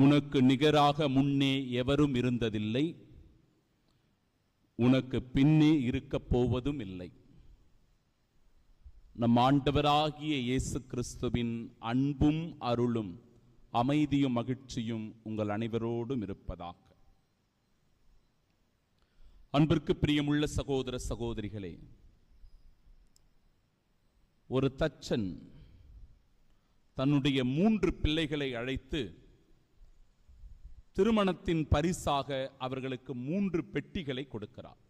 உனக்கு நிகராக முன்னே எவரும் இருந்ததில்லை, உனக்கு பின்னே இருக்கப் போவதும் இல்லை. நம் ஆண்டவராகிய இயேசு கிறிஸ்துவின் அன்பும் அருளும் அமைதியும் மகிழ்ச்சியும் உங்கள் அனைவரோடும் இருப்பதாக. அன்பிற்கு பிரியமுள்ள சகோதர சகோதரிகளே, ஒரு தச்சன் தன்னுடைய 3 பிள்ளைகளை அழைத்து திருமணத்தின் பரிசாக அவர்களுக்கு 3 பெட்டிகளை கொடுக்கிறார்.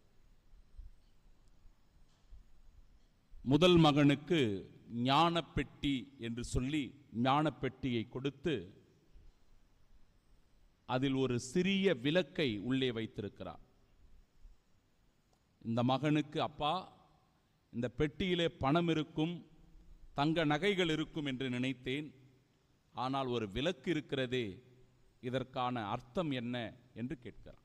முதல் மகனுக்கு ஞான பெட்டி என்று சொல்லி ஞான பெட்டியை கொடுத்து அதில் ஒரு சிறிய விளக்கை உள்ளே வைத்திருக்கிறார். இந்த மகனுக்கு, அப்பா, இந்த பெட்டியிலே பணம் இருக்கும், தங்க நகைகள் இருக்கும் என்று நினைத்தேன், ஆனால் ஒரு விளக்கு இருக்கிறதே, இதற்கான அர்த்தம் என்ன என்று கேட்கிறார்.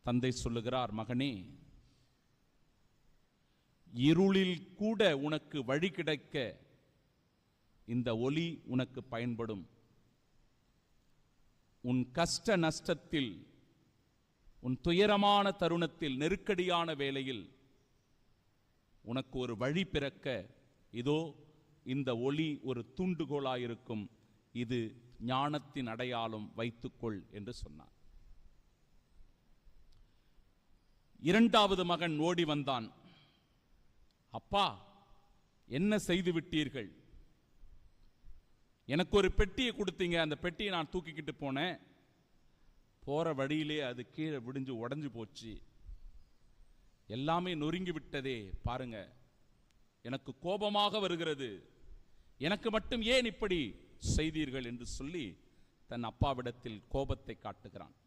தந்தை சொல்லுகிறார், மகனே, இருளில் கூட உனக்கு வழி கிடைக்க இந்த ஒளி உனக்கு பயன்படும். உன் கஷ்ட நஷ்டத்தில், உன் துயரமான தருணத்தில், நெருக்கடியான வேளையில் உனக்கு ஒரு வழி பிறக்க இதோ இந்த ஒளி ஒரு தூண்டுகோலாயிருக்கும். இது ஞானத்தின் அடையாளம், வைத்துக்கொள் என்று சொன்னார். இரண்டாவது மகன் ஓடி வந்தான். அப்பா, என்ன செய்து விட்டீர்கள்? எனக்கு ஒரு பெட்டியை கொடுத்தீங்க, அந்த பெட்டியை நான் தூக்கிக்கிட்டு போனேன், போற வழியிலே அது கீழே விடிஞ்சு உடஞ்சு போச்சு, எல்லாமே நொறுங்கி விட்டதே, பாருங்க, எனக்கு கோபமாக வருகிறது, எனக்கு மட்டும் ஏன் இப்படி செய்தீர்கள் என்று சொல்லி தன் அப்பாவிடத்தில் கோபத்தை காட்டுகிறான்.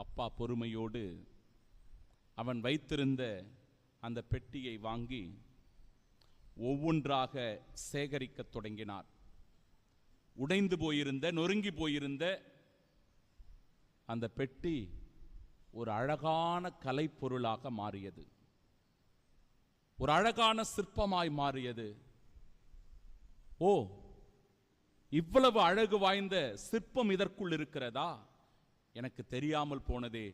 அப்பா பொறுமையோடு அவன் வைத்திருந்த அந்த பெட்டியை வாங்கி ஒவ்வொன்றாக சேகரிக்க தொடங்கினார். உடைந்து போயிருந்த, நொறுங்கி போயிருந்த அந்த பெட்டி ஒரு அழகான கலைப்பொருளாக மாறியது, ஒரு அழகான சிற்பமாய் மாறியது. ஓ, இவ்வளவு அழகு வாய்ந்த சிற்பம் இதற்குள் இருக்கிறதா? எனக்கு தெரியாமல் போனதே.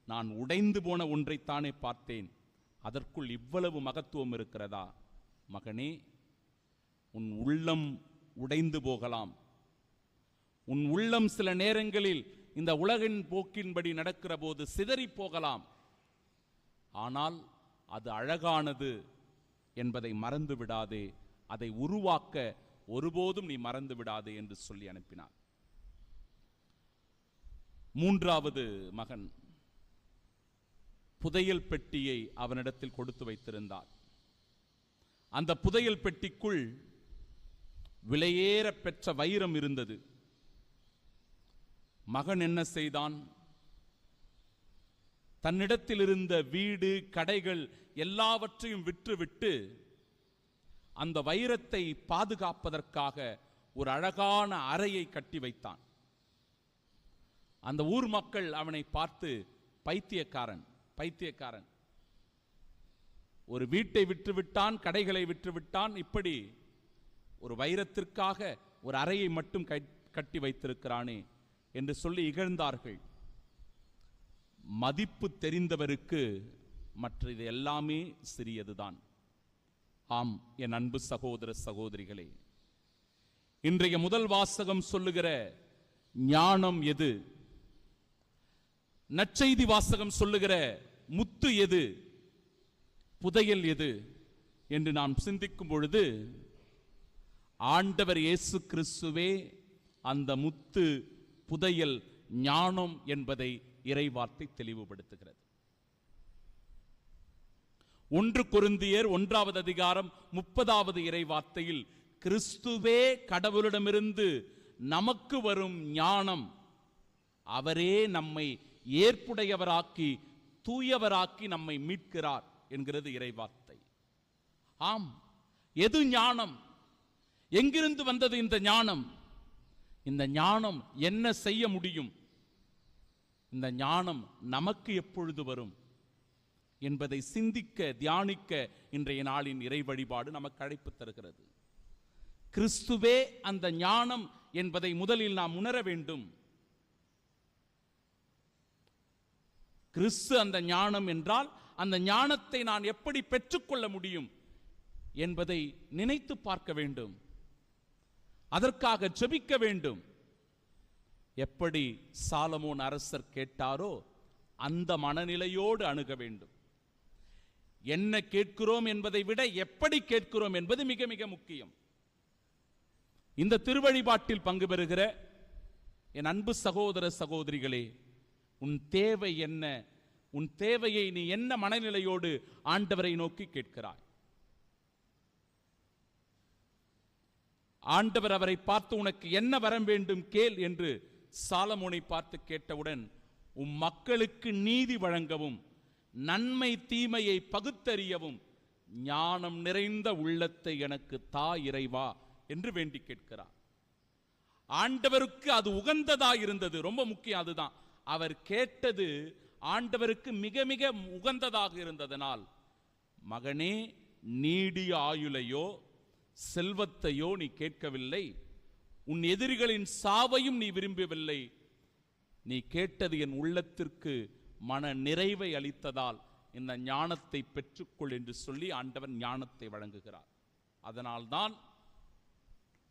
நான் உடைந்து போன ஒன்றைத்தானே பார்த்தேன், அதற்குள் இவ்வளவு மகத்துவம் இருக்கிறதா? மகனே, உன் உள்ளம் உடைந்து போகலாம், உன் உள்ளம் சில நேரங்களில் இந்த உலகின் போக்கின்படி நடக்கிற போது சிதறி போகலாம், ஆனால் அது அழகானது என்பதை மறந்து விடாதே, அதை உருவாக்க ஒருபோதும் நீ மறந்து விடாதே என்று சொல்லி அனுப்பினார். மூன்றாவது மகன் புதையல் பெட்டியை அவனிடத்தில் கொடுத்து வைத்திருந்தார். அந்த புதையல் பெட்டிக்குள் விலையேற பெற்ற வைரம் இருந்தது. மகன் என்ன செய்தான்? தன்னிடத்தில் இருந்த வீடு, கடைகள் எல்லாவற்றையும் விற்றுவிட்டு அந்த வைரத்தை பாதுகாப்பதற்காக ஒரு அழகான அறையை கட்டி வைத்தான். அந்த ஊர் மக்கள் அவனை பார்த்து பைத்தியக்காரன், பைத்தியக்காரன், ஒரு வீட்டை விற்றுவிட்டான், கடைகளை விற்றுவிட்டான், இப்படி ஒரு வைரத்திற்காக ஒரு அறையை மட்டும் கட்டி வைத்திருக்கிறானே என்று சொல்லி இகழ்ந்தார்கள். மதிப்பு தெரிந்தவருக்கு மற்றது எல்லாமே சிறியதுதான். ஆம், என் அன்பு சகோதர சகோதரிகளே, இன்றைய முதல் வாசகம் சொல்லுகிற ஞானம் எது? நற்செய்தி வாசகம் சொல்லுகிற முத்து எது? புதையல் எது என்று நாம் சிந்திக்கும் பொழுது ஆண்டவர் இயேசு கிறிஸ்துவே அந்த முத்து, புதையல், ஞானம் என்பதை இறைவார்த்தை தெளிவுபடுத்துகிறது. 1 கொரிந்தியர் 1வது அதிகாரம் 30வது இறைவார்த்தையில் கிறிஸ்துவே கடவுளிடமிருந்து நமக்கு வரும் ஞானம், அவரே நம்மை ஏற்புடையவராக்கி தூயவராக்கி நம்மை மீட்கிறார் என்கிறது இறைவார்த்தை. ஆம், எது ஞானம்? எங்கிருந்து வந்தது இந்த ஞானம்? இந்த ஞானம் என்ன செய்ய முடியும்? இந்த ஞானம் நமக்கு எப்பொழுது வரும் என்பதை சிந்திக்க, தியானிக்க இன்றைய நாளின் இறை வழிபாடு நமக்கு அழைப்பு தருகிறது. கிறிஸ்துவே அந்த ஞானம் என்பதை முதலில் நாம் உணர வேண்டும். கிறிஸ்து அந்த ஞானம் என்றால் அந்த ஞானத்தை நான் எப்படி பெற்றுக்கொள்ள முடியும் என்பதை நினைத்து பார்க்க வேண்டும். அதற்காக ஜெபிக்க வேண்டும். எப்படி சாலமோன் அரசர் கேட்டாரோ அந்த மனநிலையோடு அணுக வேண்டும். என்ன கேட்கிறோம் என்பதை விட எப்படி கேட்கிறோம் என்பது மிக மிக முக்கியம். இந்த திருவழிபாட்டில் பங்கு பெறுகிற என் அன்பு சகோதர சகோதரிகளே, உன் தேவை என்ன? உன் தேவையை நீ என்ன மனநிலையோடு ஆண்டவரை நோக்கி கேட்கிறாய்? ஆண்டவர் அவரை பார்த்து உனக்கு என்ன வரம் வேண்டும் கேள் என்று சாலமோனை பார்த்து கேட்டவுடன், உம் மக்களுக்கு நீதி வழங்கவும் நன்மை தீமையை பகுத்தறியவும் ஞானம் நிறைந்த உள்ளத்தை எனக்கு தா இறைவா என்று வேண்டி கேட்கிறார். ஆண்டவருக்கு அது உகந்ததா இருந்தது. ரொம்ப முக்கியம் அதுதான். அவர் கேட்டது ஆண்டவருக்கு மிக மிக உகந்ததாக இருந்ததனால், மகனே, நீடிய ஆயுளையோ செல்வத்தையோ நீ கேட்கவில்லை, உன் எதிரிகளின் சாவையும் நீ விரும்பவில்லை, நீ கேட்டது என் உள்ளத்திற்கு மன நிறைவை அளித்ததால் இந்த ஞானத்தை பெற்றுக்கொள் என்று சொல்லி ஆண்டவன் ஞானத்தை வழங்குகிறார். அதனால்தான்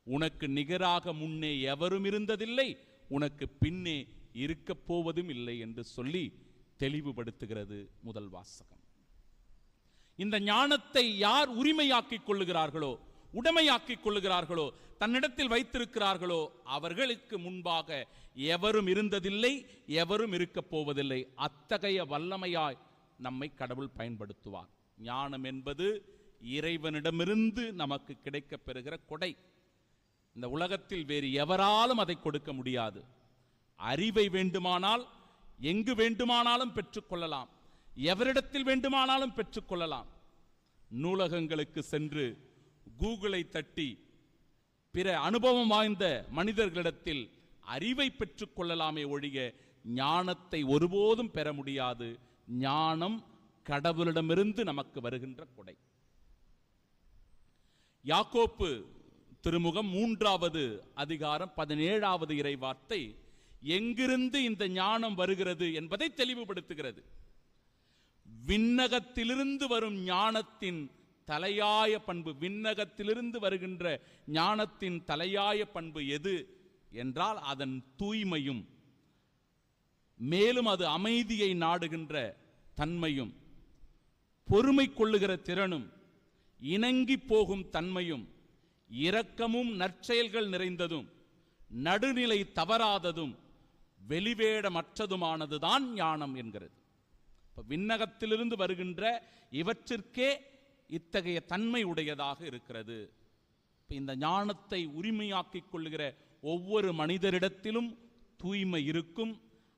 உனக்கு நிகராக முன்னே எவரும் இருந்ததில்லை, உனக்கு பின்னே இருக்க போவதும் இல்லை என்று சொல்லி தெளிவுபடுத்துகிறது முதல் வாசகம். இந்த ஞானத்தை யார் உரிமையாக்கிக் கொள்ளுகிறார்களோ, உடைமையாக்கிக் கொள்ளுகிறார்களோ, தன்னிடத்தில் வைத்திருக்கிறார்களோ, அவர்களுக்கு முன்பாக எவரும் இருந்ததில்லை, எவரும் இருக்க போவதில்லை. அத்தகைய வல்லமையாய் நம்மை கடவுள் பயன்படுத்துவார். ஞானம் என்பது இறைவனிடமிருந்து நமக்கு கிடைக்கப் பெறுகிற கொடை. இந்த உலகத்தில் வேறு எவராலும் அதை கொடுக்க முடியாது. அறிவை வேண்டுமானால் எங்கு வேண்டுமானாலும் பெற்றுக்கொள்ளலாம், எவரிடத்தில் வேண்டுமானாலும் பெற்றுக்கொள்ளலாம். நூலகங்களுக்கு சென்று கூகுளை தட்டி பிற அனுபவம் வாய்ந்த மனிதர்களிடத்தில் அறிவை பெற்றுக்கொள்ளலாமே ஒழிய ஞானத்தை ஒருபோதும் பெற முடியாது. ஞானம் கடவுளிடமிருந்து நமக்கு வருகின்ற கொடை. யாக்கோப்பு திருமுகம் 3வது அதிகாரம் 17வது இறைவார்த்தை எங்கிருந்து இந்த ஞானம் வருகிறது என்பதை தெளிவுபடுத்துகிறது. விண்ணகத்திலிருந்து வரும் ஞானத்தின் தலையாய பண்பு, விண்ணகத்திலிருந்து வருகின்ற ஞானத்தின் தலையாய பண்பு எது என்றால் அதன் தூய்மையும், மேலும் அது அமைதியை நாடுகின்ற தன்மையும், பொறுமை கொள்ளுகிற திறனும், இணங்கி போகும் தன்மையும், இரக்கமும் நற்செயல்கள் நிறைந்ததும், நடுநிலை தவறாததும், வெளிவேடமற்றதுமானதுதான் ஞானம் என்கிறது. விண்ணகத்திலிருந்து வருகின்ற இவற்றிற்கே இத்தகைய தன்மை உடையதாக இருக்கிறது. இந்த ஞானத்தை உரிமையாக்கிக் கொள்ளுகிற ஒவ்வொரு மனிதரிடத்திலும் தூய்மை இருக்கும்,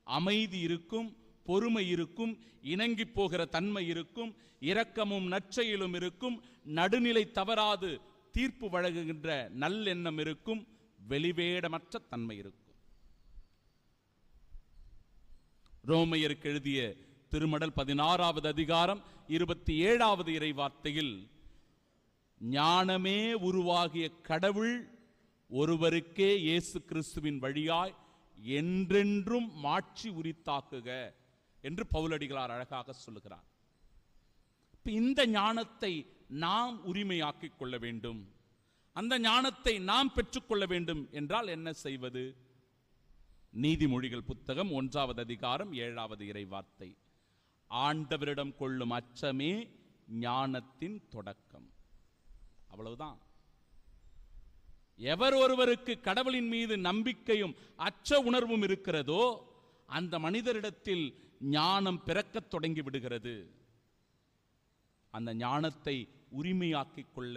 அமைதி இருக்கும், பொறுமை இருக்கும், இணங்கி போகிற தன்மை இருக்கும், இரக்கமும் நற்செயலும் இருக்கும், நடுநிலை தவறாது தீர்ப்பு வழங்குகின்ற நல்லெண்ணம் இருக்கும், வெளிவேடமற்ற தன்மை இருக்கும். ரோமையருக்கு எழுதிய திருமடல் 16வது அதிகாரம் 27வது இறைவார்த்தையில், ஞானமே உருவாகிய கடவுள் ஒருவருக்கே இயேசு கிறிஸ்துவின் வழியாய் என்றென்றும் மாட்சி உரித்தாக்குக என்று பவுலடிகளார் அழகாக சொல்லுகிறார். இந்த ஞானத்தை நாம் உரிமையாக்கிக் கொள்ள வேண்டும். அந்த ஞானத்தை நாம் பெற்றுக்கொள்ள வேண்டும் என்றால் என்ன செய்வது? நீதிமொழிகள் புத்தகம் 1வது அதிகாரம் 7வது இறைவார்த்தை, ஆண்டவரிடம் கொள்ளும் அச்சமே ஞானத்தின் தொடக்கம். அவ்வளவுதான். எவர் ஒருவருக்கு கடவுளின் மீது நம்பிக்கையும் அச்ச உணர்வும் இருக்கிறதோ அந்த மனிதரிடத்தில் ஞானம் பிறக்கத் தொடங்கி விடுகிறது. அந்த ஞானத்தை உரிமையாக்கிக் கொள்ள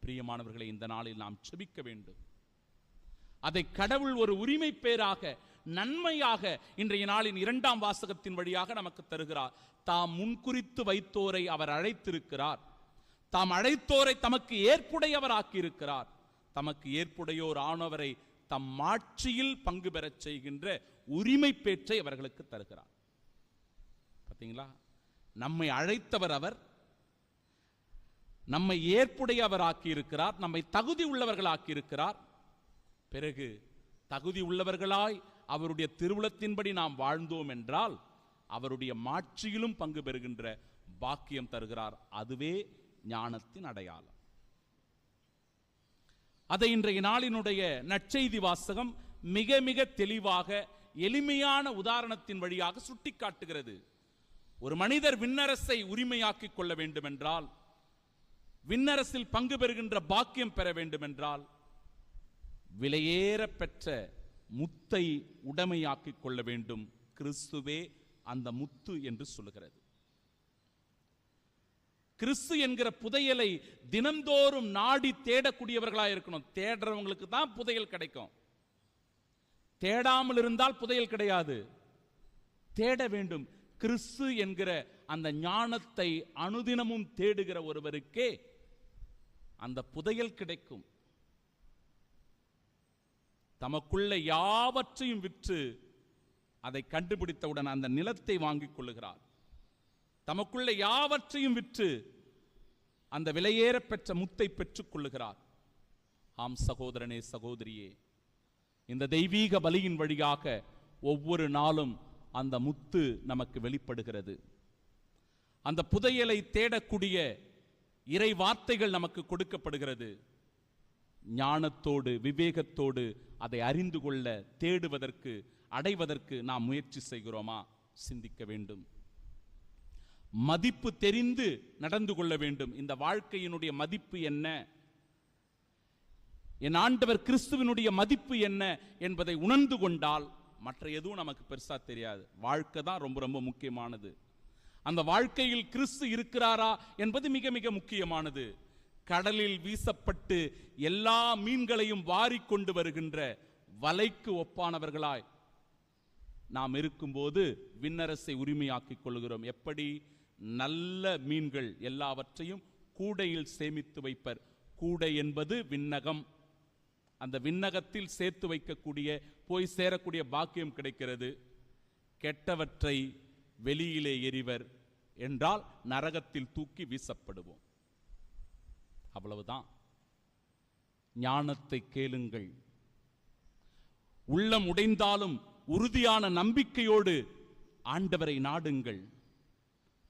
பிரியமானவர்களை இந்த நாளில் நாம் செபிக்க வேண்டும். அதை கடவுள் ஒரு உரிமை பேராக, நன்மையாக இன்றைய நாளின் 2ஆம் வாசகத்தின் வழியாக நமக்கு தருகிறார். தாம் முன்குறித்து வைத்தோரை அவர் அழைத்திருக்கிறார். தாம் அழைத்தோரை தமக்கு ஏற்புடையவர் ஆக்கியிருக்கிறார். தமக்கு ஏற்புடையோர் ஆனவரை தம் மாட்சியில் பங்கு பெறச் செய்கின்ற உரிமை பேற்றை அவர்களுக்கு தருகிறார். பார்த்தீங்களா? நம்மை அழைத்தவர் அவர், நம்மை ஏற்புடையவர் ஆக்கியிருக்கிறார், நம்மை தகுதி உள்ளவர்கள் ஆக்கியிருக்கிறார். பிறகு தகுதி உள்ளவர்களாய் அவருடைய திருவுளத்தின்படி நாம் வாழ்ந்தோம் என்றால் அவருடைய மாட்சியிலும் பங்கு பெறுகின்ற பாக்கியம் தருகிறார். அதுவே ஞானத்தின் அடையாளம். அதை இன்றைய நாளினுடைய நற்செய்தி வாசகம் மிக மிக தெளிவாக எளிமையான உதாரணத்தின் வழியாக சுட்டிக்காட்டுகிறது. ஒரு மனிதர் விண்ணரசை உரிமையாக்கிக் கொள்ள வேண்டும் என்றால், விண்ணரசில் பங்கு பெறுகின்ற பாக்கியம் பெற வேண்டும் என்றால், விலையேற பெற்ற முத்தை உடைமையாக்கிக் கொள்ள வேண்டும். கிறிஸ்துவே அந்த முத்து என்று சொல்லுகிறது. கிறிஸ்து என்கிற புதையலை தினந்தோறும் நாடி தேடக்கூடியவர்களாக இருக்கணும். தேடுறவங்களுக்கு தான் புதையல் கிடைக்கும். தேடாமல் இருந்தால் புதையல் கிடையாது. தேட வேண்டும். கிறிஸ்து என்கிற அந்த ஞானத்தை அனுதினமும் தேடுகிற ஒருவருக்கே அந்த புதையல் கிடைக்கும். தமக்குள்ள யாவற்றையும் விற்று அதை கண்டுபிடித்தவுடன் அந்த நிலத்தை வாங்கிக் கொள்ளுகிறார். தமக்குள்ள யாவற்றையும் விற்று அந்த விலையேற பெற்ற முத்தை பெற்றுக் கொள்ளுகிறார். ஆம் சகோதரனே, சகோதரியே, இந்த தெய்வீக பலியின் வழியாக ஒவ்வொரு நாளும் அந்த முத்து நமக்கு வெளிப்படுகிறது. அந்த புதையலை தேடக்கூடிய இறை வார்த்தைகள் நமக்கு கொடுக்கப்படுகிறது. ஞானத்தோடு விவேகத்தோடு அதை அறிந்து கொள்ள, தேடுவதற்கு, அடைவதற்கு நாம் முயற்சி செய்கிறோமா? சிந்திக்க வேண்டும். மதிப்பு தெரிந்து நடந்து கொள்ள வேண்டும். இந்த வாழ்க்கையினுடைய மதிப்பு என்ன, என் ஆண்டவர் கிறிஸ்துவினுடைய மதிப்பு என்ன என்பதை உணர்ந்து கொண்டால் மற்ற எதுவும் நமக்கு பெருசா தெரியாது. வாழ்க்கை தான் ரொம்ப ரொம்ப முக்கியமானது. அந்த வாழ்க்கையில் கிறிஸ்து இருக்கிறாரா என்பது மிக மிக முக்கியமானது. கடலில் வீசப்பட்டு எல்லா மீன்களையும் வாரிக்கொண்டு வருகின்ற வலைக்கு ஒப்பானவர்களாய் நாம் இருக்கும்போது விண்ணரசை உரிமையாக்கிக் கொள்கிறோம். எப்படி? நல்ல மீன்கள் எல்லாவற்றையும் கூடையில் சேமித்து வைப்பர். கூடை என்பது விண்ணகம். அந்த விண்ணகத்தில் சேர்த்து வைக்கக்கூடிய, போய் சேரக்கூடிய பாக்கியம் கிடைக்கிறது. கெட்டவற்றை வெளியிலே எறிவர் என்றால் நரகத்தில் தூக்கி வீசப்படுவோம். அவ்வளவுதான். ஞானத்தை கேளுங்கள். உள்ளம் உடைந்தாலும் உறுதியான நம்பிக்கையோடு ஆண்டவரை நாடுங்கள்.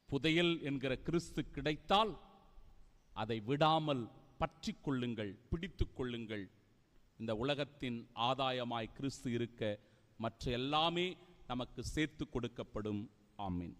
புதையல் என்கிற கிறிஸ்து கிடைத்தால் அதை விடாமல் பற்றி கொள்ளுங்கள், பிடித்துக் கொள்ளுங்கள். இந்த உலகத்தின் ஆதாயமாய் கிறிஸ்து இருக்க மற்ற எல்லாமே நமக்கு சேர்த்து கொடுக்கப்படும். ஆமீன்.